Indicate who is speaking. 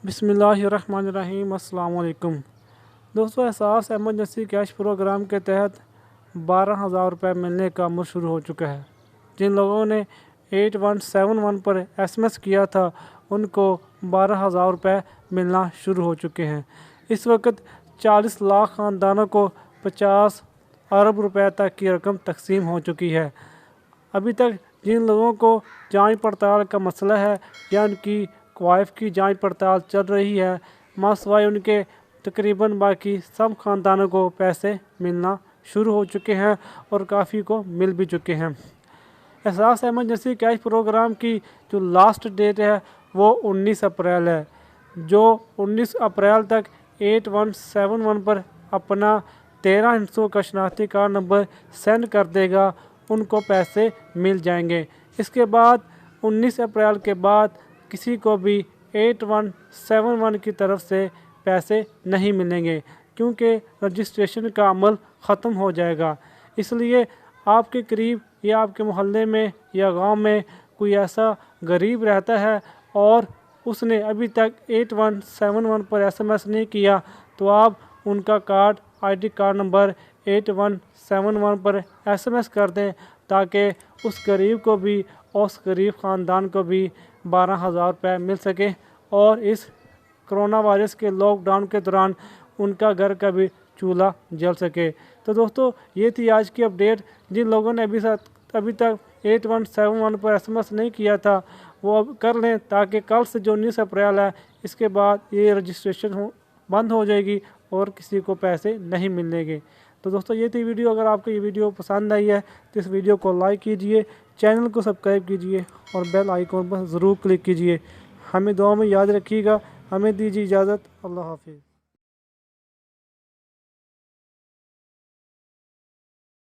Speaker 1: बिस्मिल्लाहिर्रहमानिर्रहीम। अस्सलाम वालेकुम दोस्तों, एहसास एमरजेंसी कैश प्रोग्राम के तहत 12,000 रुपये मिलने का अमल शुरू हो चुका है। जिन लोगों ने 8171 पर SMS किया था उनको 12,000 रुपये मिलना शुरू हो चुके हैं। इस वक्त 40 लाख ख़ानदानों को 50 अरब रुपए तक की रकम तकसीम हो चुकी है। अभी तक जिन लोगों को जांच पड़ताल का मसला है या उनकी वाइफ की जांच पड़ताल चल रही है, मासवाई उनके तकरीबन बाकी सब ख़ानदानों को पैसे मिलना शुरू हो चुके हैं और काफ़ी को मिल भी चुके हैं। एहसास एमरजेंसी कैश प्रोग्राम की जो लास्ट डेट है वो 19 अप्रैल है। जो 19 अप्रैल तक 8171 पर अपना 13 हिस्सों का शनाख्ती कार्ड नंबर सेंड कर देगा, उनको पैसे मिल जाएंगे। इसके बाद 19 अप्रैल के बाद किसी को भी 8171 की तरफ से पैसे नहीं मिलेंगे, क्योंकि रजिस्ट्रेशन का अमल ख़त्म हो जाएगा। इसलिए आपके करीब या आपके मोहल्ले में या गांव में कोई ऐसा गरीब रहता है और उसने अभी तक 8171 पर SMS नहीं किया, तो आप उनका कार्ड ID कार्ड नंबर 8171 पर SMS कर दें, ताकि उस गरीब को भी और उस गरीब ख़ानदान को भी 12,000 रुपये मिल सके और इस कोरोना वायरस के लॉकडाउन के दौरान उनका घर का भी चूल्हा जल सके। तो दोस्तों, ये थी आज की अपडेट। जिन लोगों ने अभी तक 8171 पर SMS नहीं किया था वो अब कर लें, ताकि कल से जो 19 अप्रैल है इसके बाद ये रजिस्ट्रेशन बंद हो जाएगी और किसी को पैसे नहीं मिलेंगे। तो दोस्तों, ये थी वीडियो। अगर आपको ये वीडियो पसंद आई है तो इस वीडियो को लाइक कीजिए, चैनल को सब्सक्राइब कीजिए और बेल आइकॉन पर ज़रूर क्लिक कीजिए। हमें दुआ में याद रखिएगा। हमें दीजिए इजाज़त। अल्लाह हाफिज़।